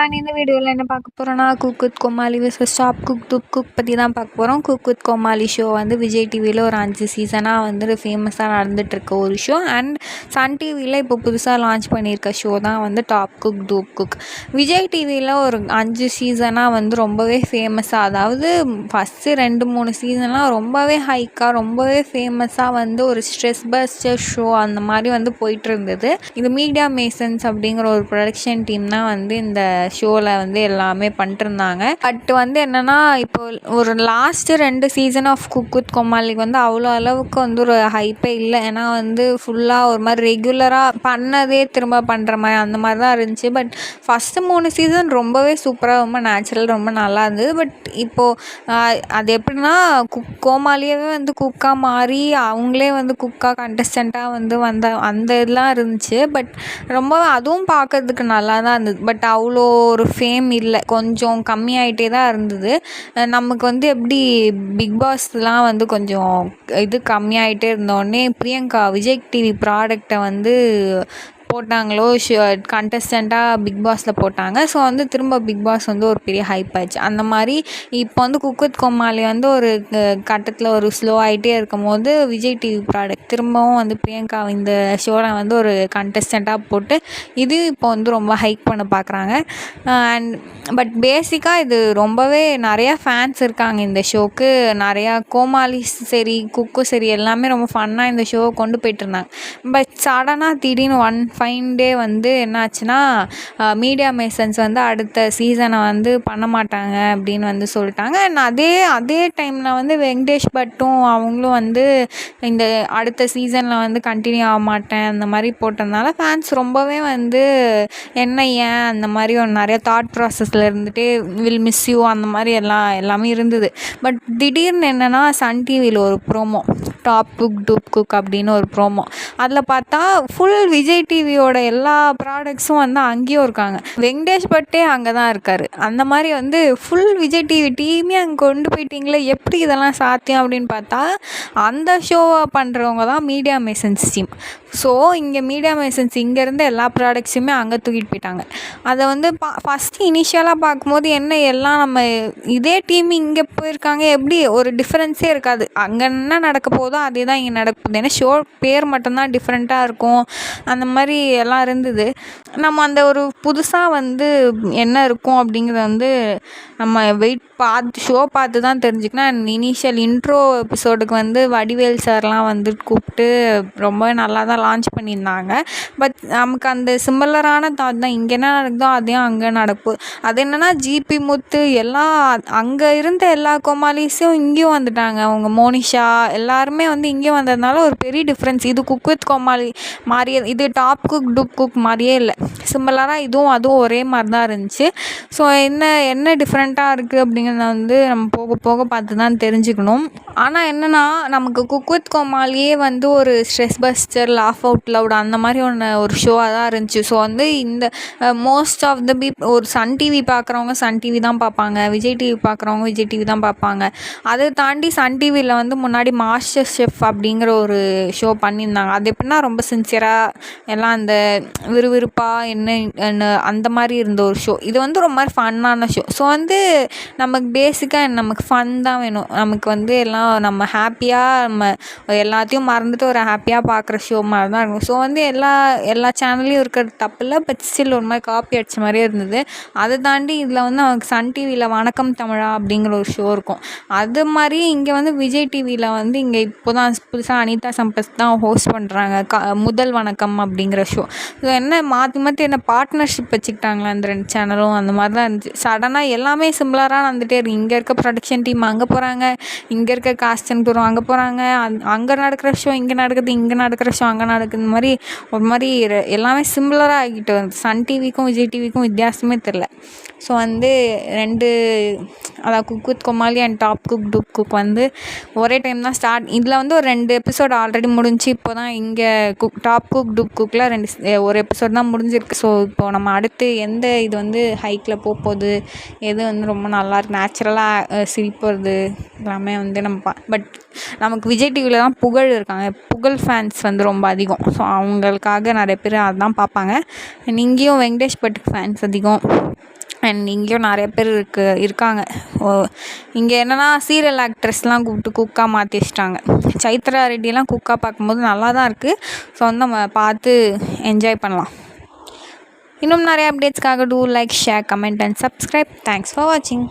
Everyone, இந்த வீடியோவில் என்ன பார்க்க போகிறோன்னா, cook with Comali versus top cook dupe cook பற்றி தான் பார்க்க போகிறோம். குக் வித் கோமாளி ஷோ வந்து விஜய் டிவியில் ஒரு 5 சீசனாக வந்து ஃபேமஸாக நடந்துகிட்ருக்க ஒரு ஷோ. அண்ட் சன் டிவியில் இப்போ புதுசாக லான்ச் பண்ணியிருக்க ஷோ தான் வந்து top cook dupe cook. Vijay டிவியில் ஒரு 5 சீசனாக வந்து ரொம்பவே ஃபேமஸாக, அதாவது ஃபஸ்ட்டு 2-3 சீசன்லாம் ரொம்பவே ஹைக்காக ரொம்பவே ஃபேமஸாக வந்து ஒரு ஸ்ட்ரெஸ் பஸ்டர் ஷோ அந்த மாதிரி வந்து போயிட்டு இருந்தது. இது மீடியா மேசன்ஸ் அப்படிங்கிற ஒரு ப்ரொடக்ஷன் டீம் தான் வந்து இந்த ஷோவில் வந்து எல்லாமே பண்ணிட்டுருந்தாங்க. பட் வந்து என்னென்னா, இப்போ ஒரு last 2 season of cook with கோமாளிக்கு வந்து அவ்வளோ அளவுக்கு வந்து ஒரு ஹைப்பே இல்லை. ஏன்னா வந்து ஃபுல்லாக ஒரு மாதிரி ரெகுலராக பண்ணதே திரும்ப பண்ணுற மாதிரி அந்த மாதிரி தான் இருந்துச்சு. பட் ஃபஸ்ட்டு 3 சீசன் ரொம்பவே சூப்பராக, ரொம்ப நேச்சுரல், ரொம்ப நல்லா இருந்தது. பட் இப்போது அது எப்படின்னா, கோமாளியாகவே வந்து குக்காக மாறி அவங்களே வந்து குக்காக கண்டஸ்டண்ட்டாக வந்து வந்த அந்த இதெல்லாம் இருந்துச்சு. பட் ரொம்ப அதுவும் பார்க்கறதுக்கு நல்லா தான் இருந்தது. பட் அவ்வளோ ஒரு ஃபேம் இல்லை, கொஞ்சம் கம்மியாயிட்டே தான் இருந்தது. நமக்கு வந்து எப்படி பிக் பாஸ்லாம் வந்து கொஞ்சம் இது கம்மியாயிட்டே இருந்தோடனே பிரியங்கா விஜய் டிவி ப்ராடக்டை வந்து போட்டாங்களோ, கண்டஸ்டண்ட்டாக பிக் பாஸில் போட்டாங்க. ஸோ வந்து திரும்ப பிக் பாஸ் வந்து ஒரு பெரிய ஹைப் ஆயிடுச்சு. அந்த மாதிரி இப்போ வந்து குக் வித் கோமாளி வந்து ஒரு கட்டத்தில் ஒரு ஸ்லோ ஆகிட்டே இருக்கும் போது விஜய் டிவி ப்ராடக்ட் திரும்பவும் வந்து பிரியங்கா இந்த ஷோவில் வந்து ஒரு கண்டஸ்டண்ட்டாக போட்டு இது இப்போ வந்து ரொம்ப ஹைக் பண்ண பார்க்குறாங்க. அண்ட் பட் பேசிக்காக இது ரொம்பவே நிறையா ஃபேன்ஸ் இருக்காங்க இந்த ஷோக்கு. நிறையா கோமாளி சரி குக்கும் சரி எல்லாமே ரொம்ப ஃபன்னாக இந்த ஷோவை கொண்டு போயிட்டுருந்தாங்க. பட் சடனாக திடீர்னு ஒன் ஃபைன் டே வந்து என்னாச்சுன்னா, மீடியா மேசன்ஸ் வந்து அடுத்த சீசனை வந்து பண்ண மாட்டாங்க அப்படின்னு வந்து சொல்லிட்டாங்க. அண்ட் அதே டைமில் வந்து வெங்கடேஷ் பட்டும் அவங்களும் வந்து இந்த அடுத்த சீசனில் வந்து கண்டினியூ ஆக மாட்டேன் அந்த மாதிரி போட்டதுனால ஃபேன்ஸ் ரொம்பவே வந்து என்ன ஏன் அந்த மாதிரி ஒரு நிறைய தாட் ப்ராசஸில் இருந்துகிட்டே வில் மிஸ் யூ அந்த மாதிரி எல்லாமே இருந்தது. பட் திடீர்னு என்னென்னா, சன் டிவியில் ஒரு promo, top cook dupe cook அப்படின்னு ஒரு ப்ரோமோ, அதில் பார்த்தா ஃபுல் விஜய் டிவியோட எல்லா ப்ராடக்ட்ஸும் வந்து அங்கேயும் இருக்காங்க. வெங்கடேஷ் பட்டே அங்கே தான் இருக்கார். அந்த மாதிரி வந்து ஃபுல் விஜய் டிவி டீமே அங்கே கொண்டு போயிட்டீங்களே, எப்படி இதெல்லாம் சாத்தியம் அப்படின்னு பார்த்தா, அந்த ஷோவை பண்ணுறவங்க தான் மீடியா மேசன்ஸ் டீம். ஸோ இங்கே மீடியா மேசன்ஸ் இங்கேருந்து எல்லா ப்ராடக்ட்ஸுமே அங்கே தூக்கிட்டு போயிட்டாங்க. அதை வந்து ஃபஸ்ட்டு இனிஷியலாக பார்க்கும்போது என்ன எல்லாம் நம்ம இதே டீம் இங்கே போயிருக்காங்க, எப்படி ஒரு டிஃப்ரென்ஸே இருக்காது. அங்கே என்ன நடக்க போதோ அதே தான் இங்கே நடக்க போகுது. ஏன்னா ஷோ பேர் மட்டும்தான் டிஃப்ரெண்ட்டாக இருக்கும், அந்த மாதிரி எல்லாம் இருந்தது. நம்ம அந்த ஒரு புதுசாக வந்து என்ன இருக்கும் அப்படிங்கிறத வந்து நம்ம ஷோ பார்த்து தான் தெரிஞ்சுக்கணும். இனிஷியல் இன்ட்ரோ எபிசோடுக்கு வந்து வடிவேல் சார்லாம் வந்து கூப்பிட்டு ரொம்ப நல்லா தான் லான்ச் பண்ணியிருந்தாங்க. பட் நமக்கு அந்த சிமிலரான தாட் தான், இங்கே என்ன நடக்குதோ அதையும் அங்கே நடக்கும். அது என்னென்னா, ஜிபி முத்து எல்லாம் அங்கே இருந்த எல்லா கோமாளிஸும் இங்கேயும் வந்துட்டாங்க. அவங்க மோனிஷா எல்லாருமே வந்து இங்கேயும் வந்ததுனால ஒரு பெரிய டிஃப்ரென்ஸ். இது குக் வித் கோமாளி மாதிரியே, இது டாப் குக் டூப் குக் மாதிரியே இல்லை, சிமிலராக அதுவும் ஒரே மாதிரி தான் இருந்துச்சு. ஸோ என்ன டிஃப்ரெண்ட்டாக இருக்குது அப்படிங்கிறத வந்து நம்ம போக போக பார்த்து தான் தெரிஞ்சுக்கணும். ஆனால் என்னென்னா, நமக்கு குக் வித் கோமாளியே வந்து ஒரு stress buster, laugh out loud அந்த மாதிரி ஒரு ஷோவாக தான் இருந்துச்சு. ஸோ வந்து இந்த மோஸ்ட் ஆஃப் த ஒரு சன் டிவி பார்க்குறவங்க சன் டிவி தான் பார்ப்பாங்க, விஜய் டிவி பார்க்குறவங்க விஜய் டிவி தான் பார்ப்பாங்க. அதை தாண்டி சன் டிவியில் வந்து முன்னாடி மாஸ்டர் ஷெஃப் அப்படிங்கிற ஒரு ஷோ பண்ணியிருந்தாங்க. அது எப்படின்னா ரொம்ப சின்சியராக எல்லாம் அந்த விறுவிறுப்பாக என்ன அந்த மாதிரி இருந்த ஒரு ஷோ. இது வந்து ரொம்ப மாதிரி ஃபன்னான ஷோ. ஸோ வந்து நமக்கு பேசிக்காக நமக்கு ஃபன் தான் வேணும். நமக்கு வந்து எல்லாம் நம்ம ஹாப்பியாக நம்ம எல்லாத்தையும் மறந்துட்டு ஒரு ஹாப்பியாக பார்க்குற ஷோ மாதிரி தான் இருக்கும். ஸோ வந்து எல்லா சேனல்லையும் இருக்கிறது தப்பு இல்லை, பட் ஸ்டில் ஒரு மாதிரி காப்பி அடித்த மாதிரியே இருந்தது. அதை தாண்டி இதில் வந்து நமக்கு சன் டிவியில் வணக்கம் தமிழா அப்படிங்கிற ஒரு ஷோ இருக்கும். அது மாதிரி இங்கே வந்து விஜய் டிவியில் வந்து இங்கே இப்போ தான் புதுசாக அனிதா சம்பத் தான் ஹோஸ்ட் பண்ணுறாங்க முதல் வணக்கம் அப்படிங்கிற ஷோ. ஸோ என்ன மாற்றி என்ன பார்ட்னர்ஷிப் வச்சுக்கிட்டாங்களா அந்த 2 சேனலும், அந்த மாதிரி தான் இருந்துச்சு. சடனாக எல்லாமே சிமிலராக வந்துகிட்டே இருக்குது. இங்கே இருக்க ப்ரொடக்ஷன் டீம் அங்கே போகிறாங்க, இங்கே இருக்க காஸ்ட் அண்ட் குரூ அங்கே போகிறாங்க, அங்கே நடக்கிற ஷோ இங்கே நடக்குது, இங்கே நடக்கிற ஷோ அங்கே நடக்குது. இந்த மாதிரி ஒரு மாதிரி எல்லாமே சிமிலராக ஆகிட்டு வந்து சன் டிவிக்கும் விஜய் டிவிக்கும் வித்தியாசமே தெரில. ஸோ வந்து அதாவது cook with Comali and top cook dupe cook வந்து ஒரே டைம் தான் ஸ்டார்ட். இதில் வந்து ஒரு 2 எபிசோடு ஆல்ரெடி முடிஞ்சு, இப்போ தான் இங்கே டாப் குக் டூப் குக்கில் ஒரு எபிசோட் தான் முடிஞ்சிருக்கு. ஸோ இப்போது நம்ம அடுத்து எந்த இது வந்து ஹைக்கில் போகுது, எது வந்து ரொம்ப நல்லாயிருக்கு, நேச்சுரலாக சிரிப்பு வருது எல்லாமே வந்து நம்ம பட் நமக்கு விஜய் டிவியில் தான் புகழ் இருக்காங்க, புகழ் ஃபேன்ஸ் வந்து ரொம்ப அதிகம். ஸோ அவங்களுக்காக நிறைய பேர் அதான் பார்ப்பாங்க. இங்கேயும் வெங்கடேஷ் பட்டுக்கு ஃபேன்ஸ் அதிகம். அண்ட் இங்கேயும் நிறைய பேர் இருக்காங்க. இங்கே என்னென்னா சீரியல் ஆக்ட்ரஸ்லாம் கூப்பிட்டு குக்காக மாற்றி வச்சிட்டாங்க. சைத்ரா ரெட்டிலாம் குக்காக பார்க்கும்போது நல்லா தான் இருக்குது. ஸோ வந்து நம்ம பார்த்து என்ஜாய் பண்ணலாம். இன்னும் நிறைய அப்டேட்ஸ்க்காக do like, share, comment and subscribe. Thanks for வாட்சிங்.